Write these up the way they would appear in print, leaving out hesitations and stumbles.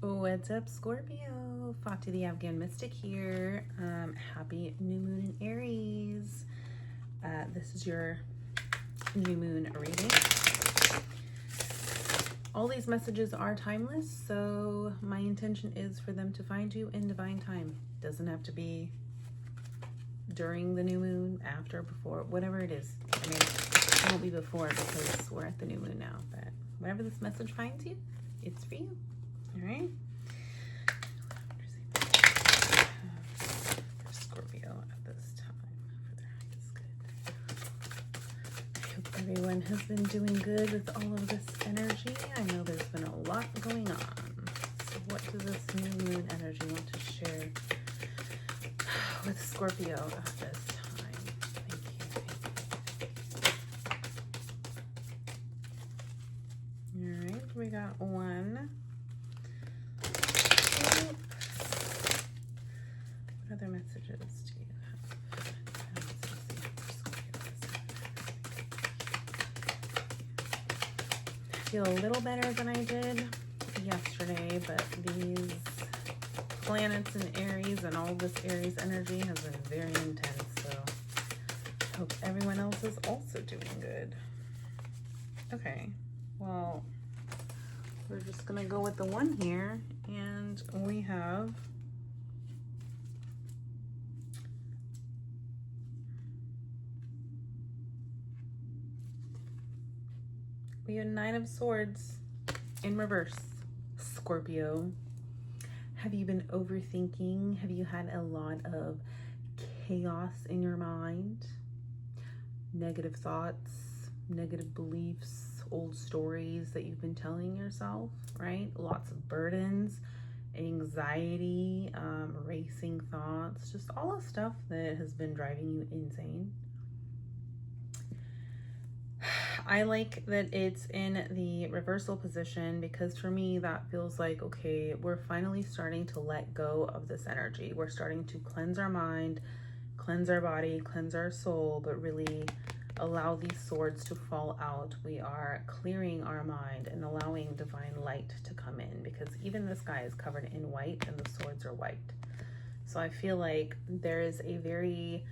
What's up, Scorpio? Fati the Afghan Mystic here. Happy new moon in Aries. This is your new moon reading. All these messages are timeless, so my intention is for them to find you in divine time. Doesn't have to be during the new moon, after, before, whatever it is. I mean, it won't be before because we're at the new moon now, but whenever this message finds you, it's for you. All right? For Scorpio at this time, for their highest good. I hope everyone has been doing good with all of this energy. I know there's been a lot going on. So what does this new moon energy want to share with Scorpio at this time? Thank you. All right, we got one. What other messages do you have? I feel a little better than I did yesterday, but these planets in Aries and all this Aries energy has been very intense, so I hope everyone else is also doing good. Okay, well, we're just gonna go with the one here, and we have Nine of Swords in reverse. Scorpio, have you been overthinking? Have you had a lot of chaos in your mind? Negative thoughts, negative beliefs, old stories that you've been telling yourself, right? Lots of burdens, anxiety, racing thoughts, just all the stuff that has been driving you insane. I like that it's in the reversal position because for me that feels like, okay, we're finally starting to let go of this energy. We're starting to cleanse our mind, cleanse our body, cleanse our soul, but really allow these swords to fall out. We are clearing our mind and allowing divine light to come in, because even this guy is covered in white and the swords are white. So I feel like there is a very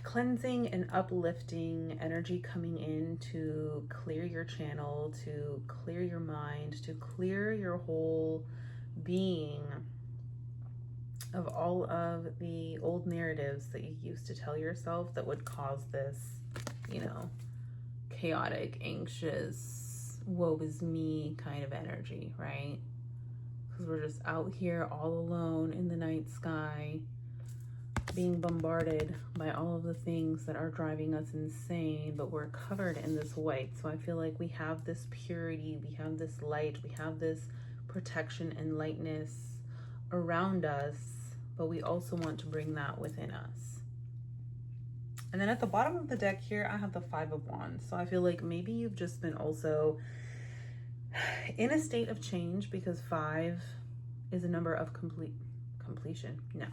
cleansing and uplifting energy coming in to clear your channel, to clear your mind, to clear your whole being of all of the old narratives that you used to tell yourself that would cause this, you know, chaotic, anxious, woe is me kind of energy, right? Because we're just out here all alone in the night sky, being bombarded by all of the things that are driving us insane, but we're covered in this white. So I feel like we have this purity, we have this light, we have this protection and lightness around us, but we also want to bring that within us. And then at the bottom of the deck here, I have the Five of Wands. So I feel like maybe you've just been also in a state of change, because 5 is a number of completion. No.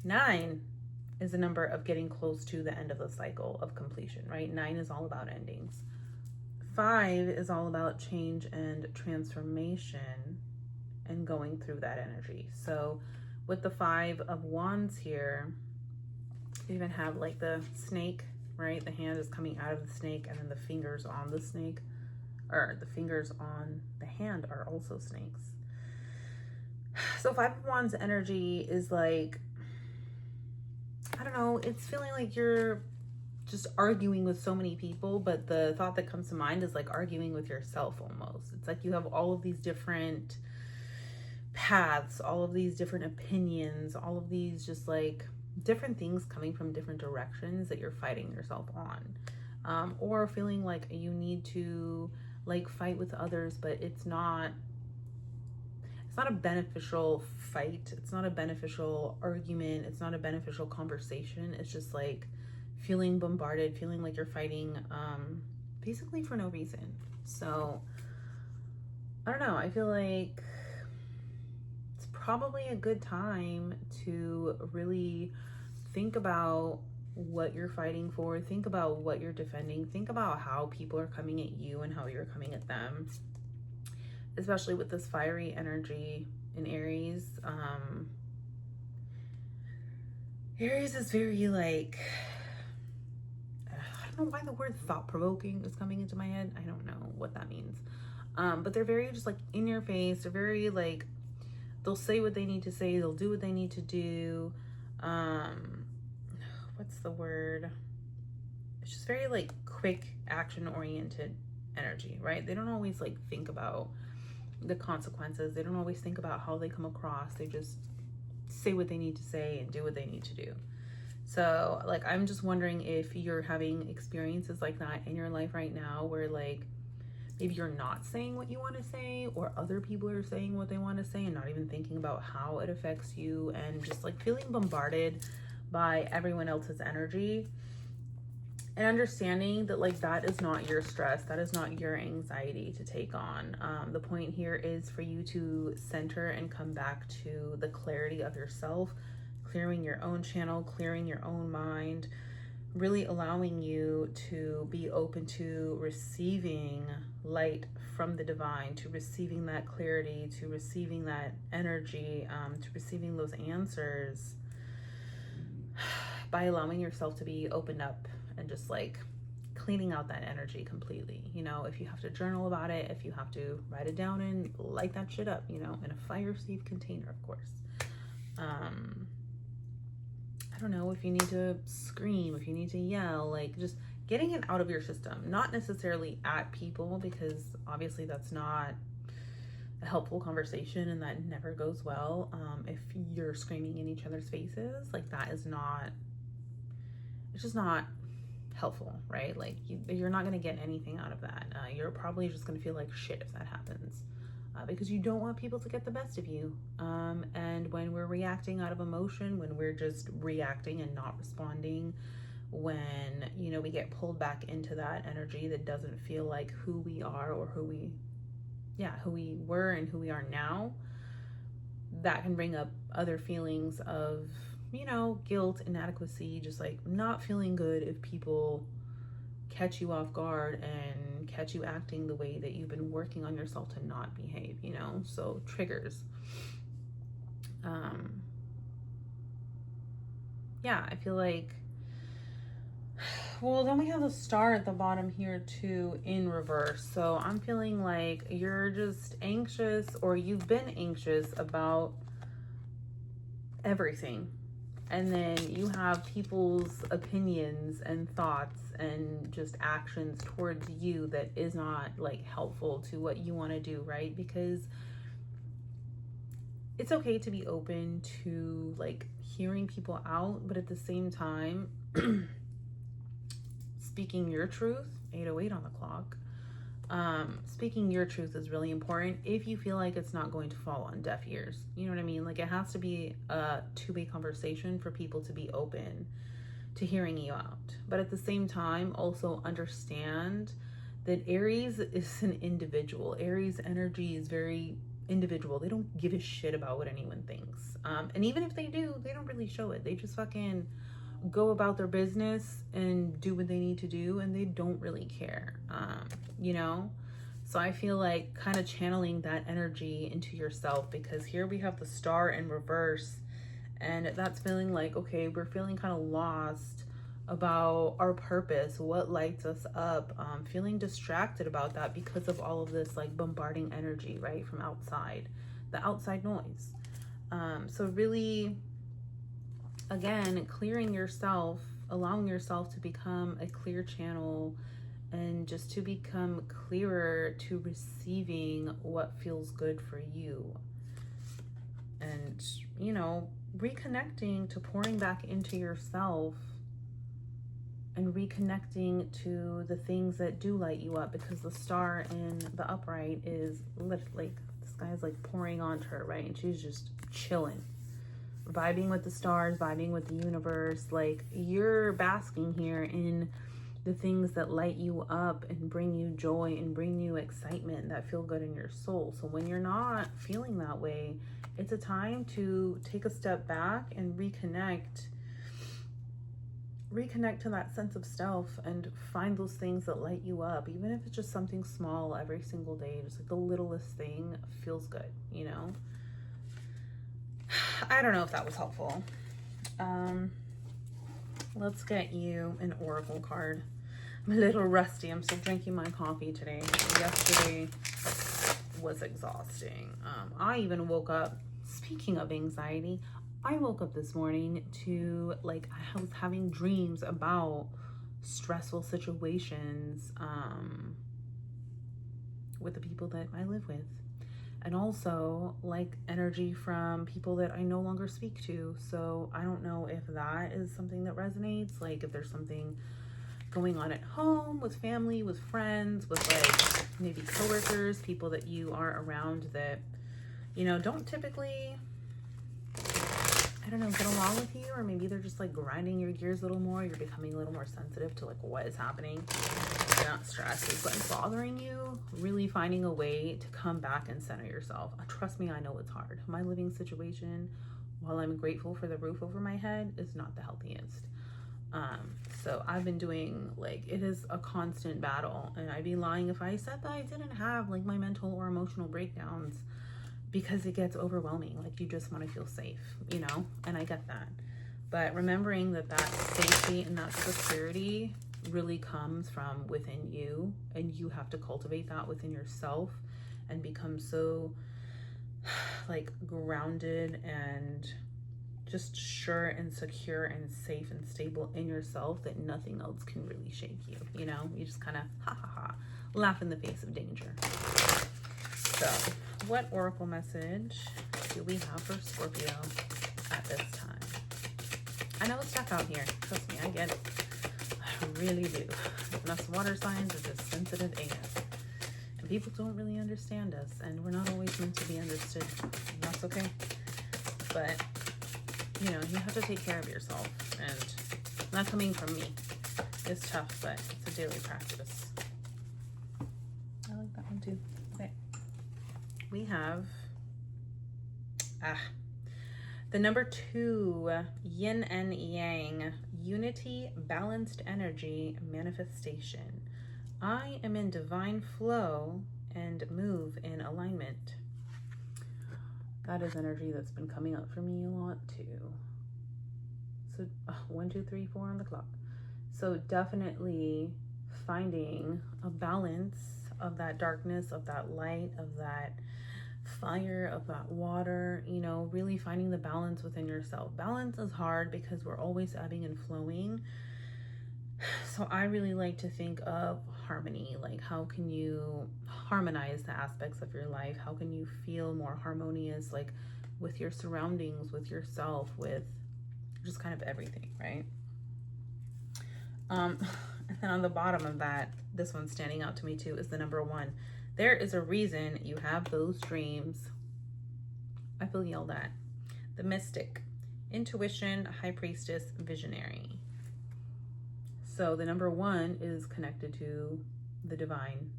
9 is a number of getting close to the end of the cycle of completion, right? 9 is all about endings. 5 is all about change and transformation and going through that energy. So with the 5 of Wands here, you even have like the snake, right? The hand is coming out of the snake, and then the fingers on the snake, or the fingers on the hand, are also snakes. So 5 of Wands energy is like, I don't know, it's feeling like you're just arguing with so many people, but the thought that comes to mind is like arguing with yourself almost. It's like you have all of these different paths, all of these different opinions, all of these just like different things coming from different directions that you're fighting yourself on. Or feeling like you need to like fight with others, but it's not a beneficial fight. It's not a beneficial argument. It's not a beneficial conversation. It's just like feeling bombarded, feeling like you're fighting basically for no reason. So I don't know. I feel like it's probably a good time to really think about what you're fighting for. Think about what you're defending. Think about how people are coming at you and how you're coming at them. especially with this fiery energy in Aries. Aries is very like, I don't know why the word thought-provoking is coming into my head. I don't know what that means. But they're very just like in your face. They're very like, they'll say what they need to say. They'll do what they need to do. What's the word? It's just very like quick action oriented energy, right? They don't always like think about the consequences. They don't always think about how they come across. They just say what they need to say and do what they need to do. So like, I'm just wondering if you're having experiences like that in your life right now, where like maybe you're not saying what you want to say, or other people are saying what they want to say and not even thinking about how it affects you, and just like feeling bombarded by everyone else's energy, and understanding that like that is not your stress, that is not your anxiety to take on. The point here is for you to center and come back to the clarity of yourself, clearing your own channel, clearing your own mind, really allowing you to be open to receiving light from the divine, to receiving that clarity, to receiving that energy, to receiving those answers, by allowing yourself to be opened up and just like cleaning out that energy completely. You know, if you have to journal about it, if you have to write it down and light that shit up, you know, in a fire safe container, of course. I don't know, if you need to scream, if you need to yell, like just getting it out of your system, not necessarily at people, because obviously that's not a helpful conversation and that never goes well. If you're screaming in each other's faces, like that is not, it's just not helpful, right? Like you're not going to get anything out of that. You're probably just going to feel like shit if that happens. Because you don't want people to get the best of you. And when we're reacting out of emotion, when we're just reacting and not responding, when, you know, we get pulled back into that energy that doesn't feel like who we are, or who we were and who we are now, that can bring up other feelings of, you know, guilt, inadequacy, just like not feeling good if people catch you off guard and catch you acting the way that you've been working on yourself to not behave, you know? So triggers. Yeah, I feel like, well, then we have the star at the bottom here too in reverse. So I'm feeling like you're just anxious, or you've been anxious about everything. And then you have people's opinions and thoughts and just actions towards you that is not like helpful to what you want to do, right? Because it's okay to be open to like hearing people out, but at the same time, speaking your truth, 8:08 on the clock, speaking your truth is really important if you feel like it's not going to fall on deaf ears. You know what I mean? Like it has to be a two-way conversation for people to be open to hearing you out. But at the same time, also understand that Aries is an individual. Aries energy is very individual. They don't give a shit about what anyone thinks. And even if they do, they don't really show it. They just fucking go about their business and do what they need to do, and they don't really care, you know? So I feel like kind of channeling that energy into yourself, because here we have the star in reverse, and that's feeling like, okay, we're feeling kind of lost about our purpose, what lights us up, feeling distracted about that because of all of this like bombarding energy, right, from outside, the outside noise. So really, again, clearing yourself, allowing yourself to become a clear channel, and just to become clearer to receiving what feels good for you. And, you know, reconnecting to pouring back into yourself and reconnecting to the things that do light you up, because the star in the upright is like, this guy's like pouring onto her, right? And she's just chilling, vibing with the stars, vibing with the universe. Like you're basking here in the things that light you up and bring you joy and bring you excitement that feel good in your soul. So when you're not feeling that way, it's a time to take a step back and reconnect reconnect to that sense of self and find those things that light you up, even if it's just something small every single day. Just like the littlest thing feels good, you know? I don't know if that was helpful. Let's get you an oracle card. I'm a little rusty. I'm still drinking my coffee today. Yesterday was exhausting. I even woke up, speaking of anxiety, I woke up this morning to, like, I was having dreams about stressful situations with the people that I live with. And also, like, energy from people that I no longer speak to. So I don't know if that is something that resonates. Like, if there's something going on at home, with family, with friends, with, like, maybe coworkers, people that you are around that, you know, don't typically, I don't know, get along with you, or maybe they're just like grinding your gears a little more. You're becoming a little more sensitive to like what is happening. You're not stressed. It's like bothering you. Really finding a way to come back and center yourself. Trust me, I know it's hard. My living situation, while I'm grateful for the roof over my head, is not the healthiest. So I've been doing, like, it is a constant battle, and I'd be lying if I said that I didn't have like my mental or emotional breakdowns, because it gets overwhelming. Like, you just want to feel safe, you know, and I get that. But remembering that that safety and that security really comes from within you, and you have to cultivate that within yourself and become so like grounded and just sure and secure and safe and stable in yourself that nothing else can really shake you, you know? You just kind of laugh in the face of danger. So what oracle message do we have for Scorpio at this time? I know it's tough out here. Trust me, I get it. I really do. Us water signs are just sensitive AF. And people don't really understand us, and we're not always meant to be understood. And that's okay. But, you know, you have to take care of yourself. And not coming from me. It's tough, but it's a daily practice. I like that one too. Okay. We have the number 2, yin and yang, unity, balanced energy, manifestation. I am in divine flow and move in alignment. That is energy that's been coming up for me a lot too. So 1, 2, 3, 4 on the clock. So definitely finding a balance of that darkness, of that light, of that fire, of that water, you know, really finding the balance within yourself. Balance is hard because we're always ebbing and flowing. So I really like to think of harmony. Like, how can you harmonize the aspects of your life? How can you feel more harmonious, like with your surroundings, with yourself, with just kind of everything, right? And then on the bottom of that, this one standing out to me too is the number 1. There is a reason you have those dreams. I feel yelled at. The mystic, intuition, high priestess, visionary. So the number 1 is connected to the divine.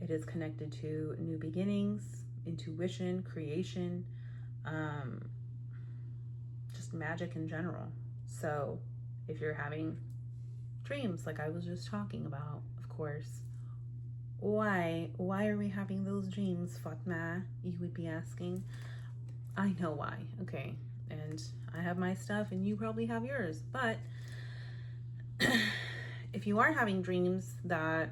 It is connected to new beginnings, intuition, creation, just magic in general. So if you're having dreams like I was just talking about, of course, why are we having those dreams, Fatma? You would be asking. I know why, okay? And I have my stuff and you probably have yours, but if you are having dreams that,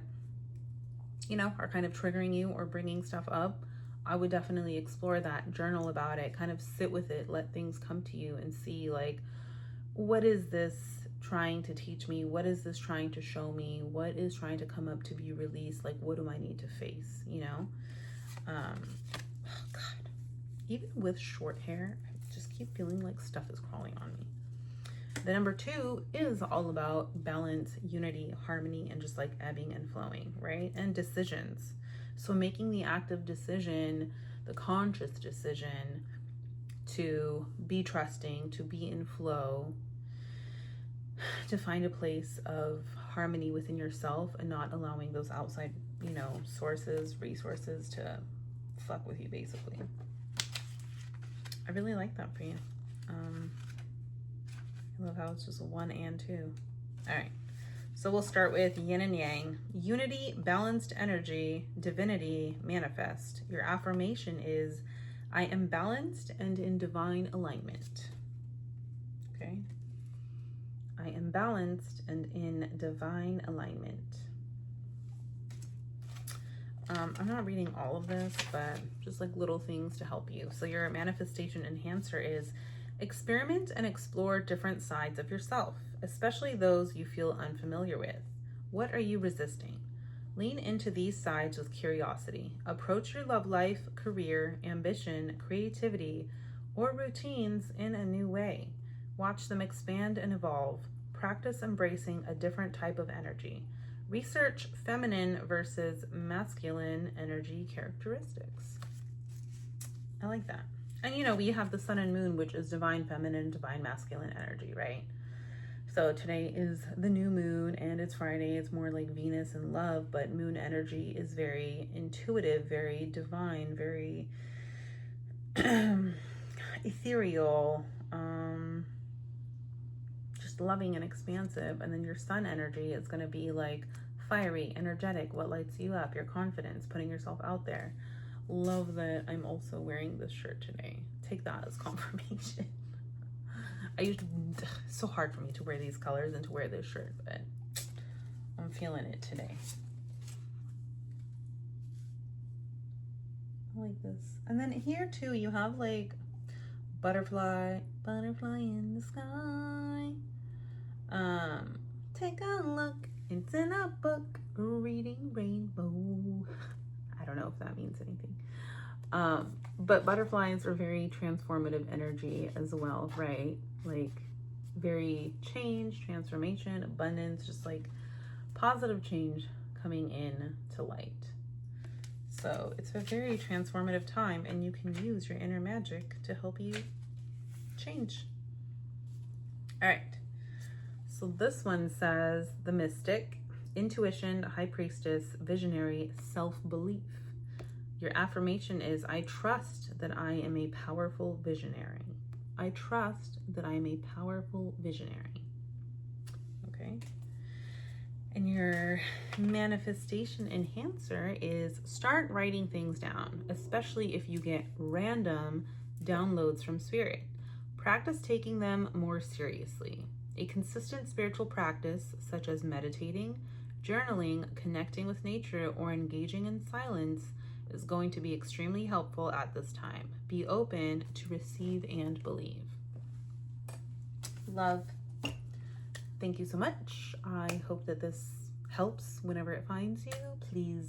you know, are kind of triggering you or bringing stuff up, I would definitely explore that, journal about it, kind of sit with it, let things come to you and see, like, what is this trying to teach me? What is this trying to show me? What is trying to come up to be released? Like, what do I need to face, you know? Oh God, even with short hair, I just keep feeling like stuff is crawling on me. The number 2 is all about balance, unity, harmony, and just like ebbing and flowing, right? And decisions. So making the active decision, the conscious decision to be trusting, to be in flow, to find a place of harmony within yourself and not allowing those outside, you know, sources, resources to fuck with you, basically. I really like that for you. I love how it's just 1 and 2. All right. So we'll start with yin and yang. Unity, balanced energy, divinity, manifest. Your affirmation is, I am balanced and in divine alignment. Okay. I am balanced and in divine alignment. I'm not reading all of this, but just like little things to help you. So your manifestation enhancer is, experiment and explore different sides of yourself, especially those you feel unfamiliar with. What are you resisting? Lean into these sides with curiosity. Approach your love life, career, ambition, creativity, or routines in a new way. Watch them expand and evolve. Practice embracing a different type of energy. Research feminine versus masculine energy characteristics. I like that. And you know, we have the sun and moon, which is divine feminine, divine masculine energy, right? So today is the new moon and it's Friday. It's more like Venus and love, but moon energy is very intuitive, very divine, very ethereal, just loving and expansive. And then your sun energy is going to be like fiery, energetic, what lights you up, your confidence, putting yourself out there. Love that I'm also wearing this shirt today. Take that as confirmation. It's so hard for me to wear these colors and to wear this shirt, but I'm feeling it today. I like this. And then here too, you have like butterfly in the sky. Take a look, it's in a book, reading rainbow. I don't know if that means anything. But butterflies are very transformative energy as well, right? Like very change, transformation, abundance, just like positive change coming in to light. So it's a very transformative time, and you can use your inner magic to help you change. All right. So this one says the mystic, intuition, high priestess, visionary, self-belief. Your affirmation is, I trust that I am a powerful visionary. I trust that I am a powerful visionary. Okay. And your manifestation enhancer is, start writing things down, especially if you get random downloads from spirit. Practice taking them more seriously. A consistent spiritual practice, such as meditating, journaling, connecting with nature, or engaging in silence, is going to be extremely helpful at this time. Be open to receive and believe. Love. Thank you so much. I hope that this helps whenever it finds you. Please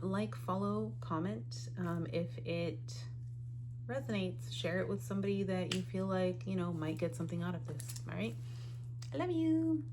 like, follow, comment. If it resonates, share it with somebody that you feel like, you know, might get something out of this. All right. I love you.